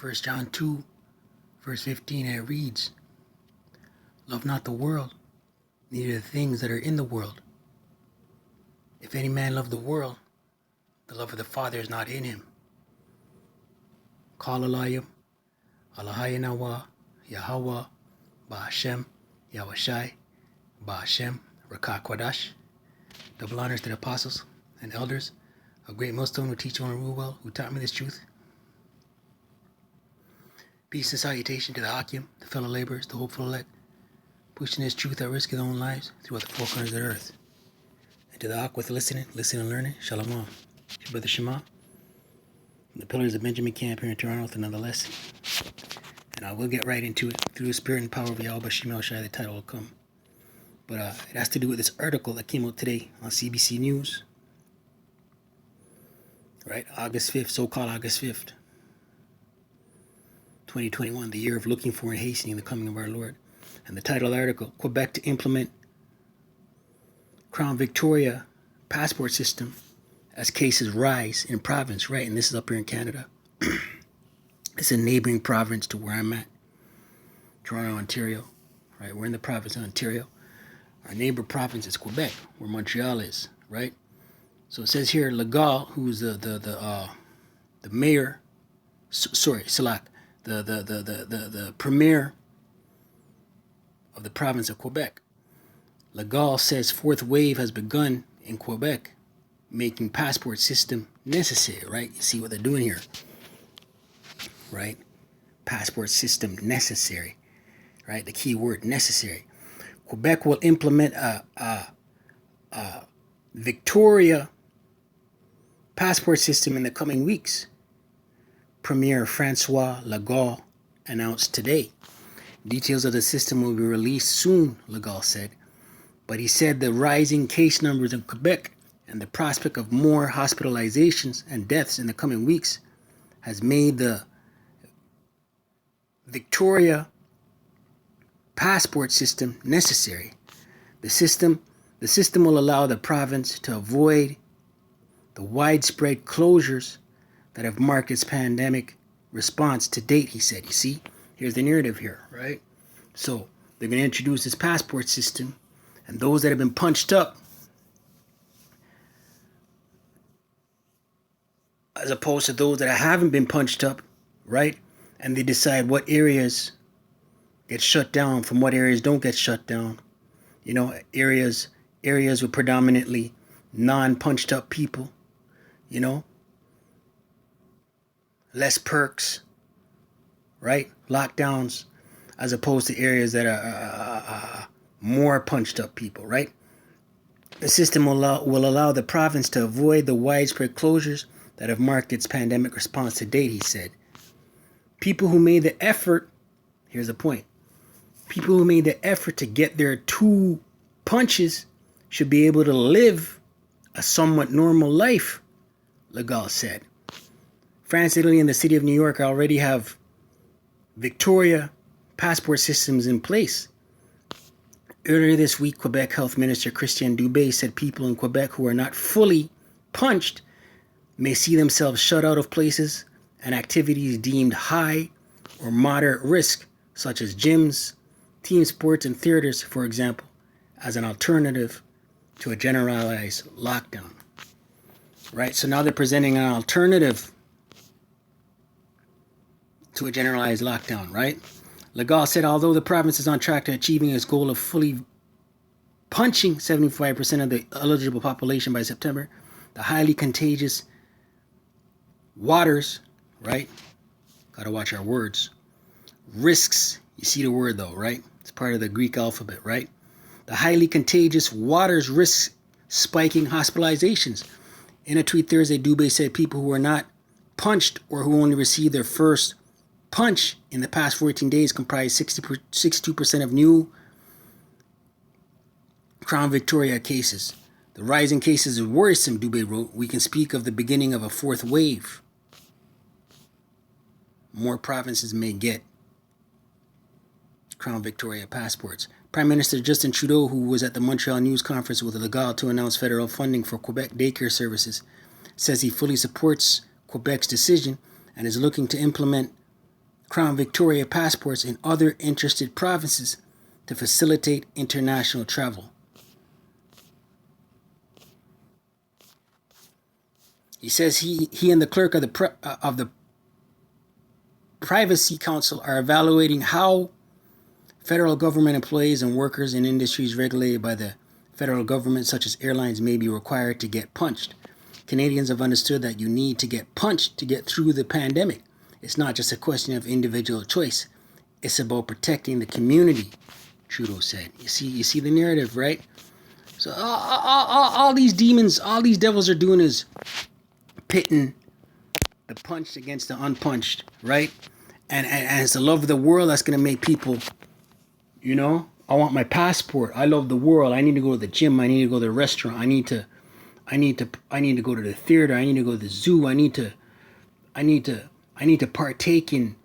1 John 2, verse 15, and it reads, "Love not the world, neither the things that are in the world. If any man love the world, the love of the Father is not in him." Kalalayim, Alahayanawa, Yahawah, Bahasham, Yahawashi, Bahasham, Qadash. Double honors to the apostles and elders, a great millstone who teach well and rule well, who taught me this truth. Peace and salutation to the Hakim, the fellow laborers, the hopeful elect, pushing this truth at risk of their own lives throughout the four corners of the earth. And to the Hak with listening and learning, Shalom. It's your brother Shema, from the Pillars of Benjamin Camp here in Toronto with another lesson. And I will get right into it. Through the spirit and power of Yahawashi, the title will come. But it has to do with this article that came out today on CBC News. Right, August 5th, so-called August 5th. 2021, the year of looking for and hastening the coming of our Lord. And the title of the article, Quebec to implement Crown Victoria passport system as cases rise in province, right? And this is up here in Canada. It's a neighboring province to where I'm at, Toronto, Ontario, right? We're in the province of Ontario. Our neighbor province is Quebec, where Montreal is, right? So it says here, Legal, who's the mayor, the premier of the province of Quebec. Legal says fourth wave has begun in Quebec, making passport system necessary, right? You see what they're doing here, right? Passport system necessary, right? The key word, necessary. Quebec will implement a Victoria passport system in the coming weeks, Premier Francois Legault announced today. Details of the system will be released soon, Legault said. But he said the rising case numbers in Quebec and the prospect of more hospitalizations and deaths in the coming weeks has made the Victoria passport system necessary. The system will allow the province to avoid the widespread closures that have marked its pandemic response to date, he said. You see, here's the narrative here, right? So they're going to introduce this passport system, and those that have been punched up, as opposed to those that haven't been punched up, right? And they decide what areas get shut down from what areas don't get shut down. You know, areas with predominantly non-punched up people, you know, less perks, right? Lockdowns, as opposed to areas that are more punched up people, right? The system will allow the province to avoid the widespread closures that have marked its pandemic response to date, he said. People who made the effort, here's the point, people who made the effort to get their 2 punches should be able to live a somewhat normal life, Legault said. France, Italy, and the city of New York already have Victoria passport systems in place. Earlier this week, Quebec Health Minister Christian Dubé said people in Quebec who are not fully punched may see themselves shut out of places and activities deemed high or moderate risk, such as gyms, team sports, and theaters, for example, as an alternative to a generalized lockdown. Right? So now they're presenting an alternative to a generalized lockdown, right? Legault said although the province is on track to achieving its goal of fully punching 75% of the eligible population by September, the highly contagious waters, right? Gotta watch our words. Risks, you see the word though, right? It's part of the Greek alphabet, right? The highly contagious waters risk spiking hospitalizations. In a tweet Thursday, Dubé said people who are not punched or who only received their first punch in the past 14 days comprise 62% of new Crown Victoria cases. The rising cases is worrisome, Dubé wrote. We can speak of the beginning of a fourth wave. More provinces may get Crown Victoria passports. Prime Minister Justin Trudeau, who was at the Montreal News Conference with Legault to announce federal funding for Quebec daycare services, says he fully supports Quebec's decision and is looking to implement Crown Victoria passports in other interested provinces to facilitate international travel. He says he and the clerk of the Privacy Council are evaluating how federal government employees and workers in industries regulated by the federal government, such as airlines, may be required to get punched. Canadians have understood that you need to get punched to get through the pandemic. It's not just a question of individual choice. It's about protecting the community, Trudeau said. You see the narrative, right? So all these demons, all these devils are doing is pitting the punched against the unpunched, right? And it's the love of the world that's going to make people, you know, I want my passport. I love the world. I need to go to the gym. I need to go to the restaurant. I need to go to the theater. I need to go to the zoo. I need to partake in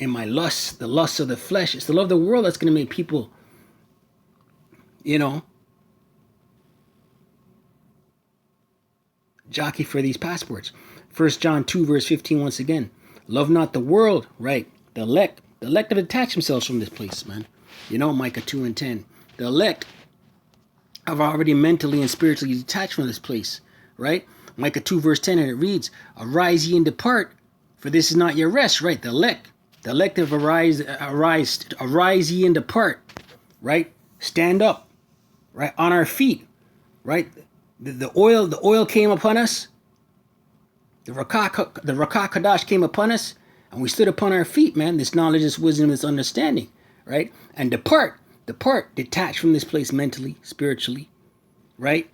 my lust, the lust of the flesh. It's the love of the world that's going to make people, you know, jockey for these passports. 1 John 2 verse 15 once again. Love not the world, right? The elect have detached themselves from this place, man. You know, Micah 2 and 10. The elect have already mentally and spiritually detached from this place, right? Micah 2 verse 10, and it reads, arise ye and depart, for this is not your rest, right? The elect have arise ye and depart, right? Stand up, right? On our feet, right? The oil came upon us. The Rawcha Qadash came upon us, and we stood upon our feet, man. This knowledge, this wisdom, this understanding, right? And depart, detach from this place mentally, spiritually, right?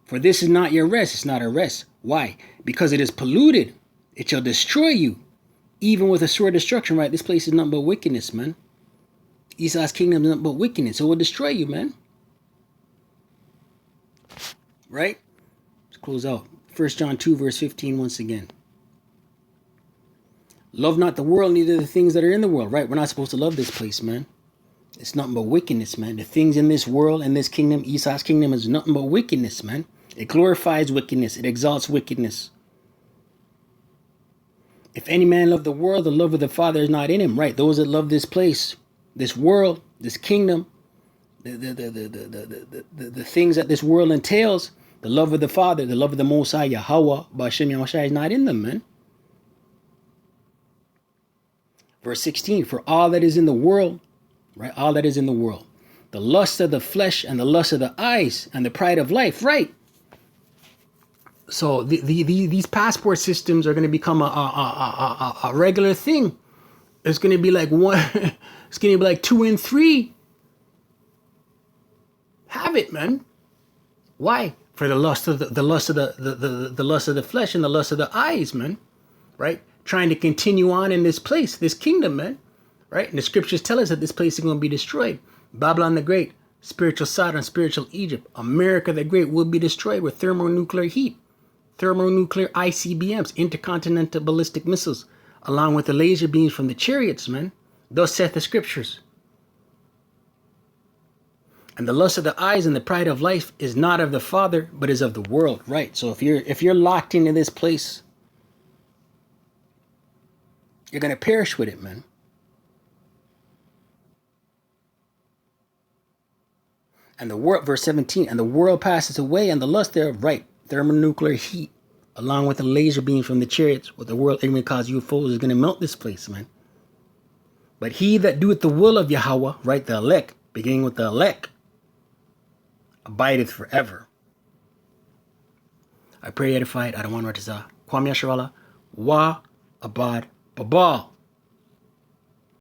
For this is not your rest. It's not a rest. Why? Because it is polluted. It shall destroy you, even with a sore destruction, right? This place is nothing but wickedness, man. Esau's kingdom is nothing but wickedness. So it will destroy you, man. Right? Let's close out. 1 John 2 verse 15 once again. Love not the world, neither the things that are in the world, right? We're not supposed to love this place, man. It's nothing but wickedness, man. The things in this world and this kingdom, Esau's kingdom, is nothing but wickedness, man. It glorifies wickedness. It exalts wickedness. If any man love the world, the love of the Father is not in him, right? Those that love this place, this world, this kingdom, the things that this world entails, the love of the Father, the love of the Most High, Yahawah, Bahasham, Yahawashi is not in them, man. Verse 16, for all that is in the world, right? All that is in the world, the lust of the flesh and the lust of the eyes and the pride of life, right? So these passport systems are going to become a regular thing. It's going to be like one, it's going to be like 2 and 3. Have it, man. Why? For the lust of the lust of the lust of the flesh and the lust of the eyes, man. Right? Trying to continue on in this place, this kingdom, man. Right? And the scriptures tell us that this place is going to be destroyed. Babylon the Great, spiritual Sodom, spiritual Egypt, America the Great will be destroyed with thermonuclear heat, thermonuclear ICBMs, intercontinental ballistic missiles, along with the laser beams from the chariots, man. Thus saith the scriptures. And the lust of the eyes and the pride of life is not of the Father, but is of the world, right? So if you're locked into this place, you're going to perish with it, man. And the world, verse 17, and the world passes away and the lust thereof, right? Thermonuclear heat, along with the laser beams from the chariots, what the world ignorant cause UFOs is going to melt this place, man. But he that doeth the will of Yahawah, right? The elect, beginning with the elect, abideth forever. I pray edified. I don't want to Kwam Yasharala. Wa abad babal.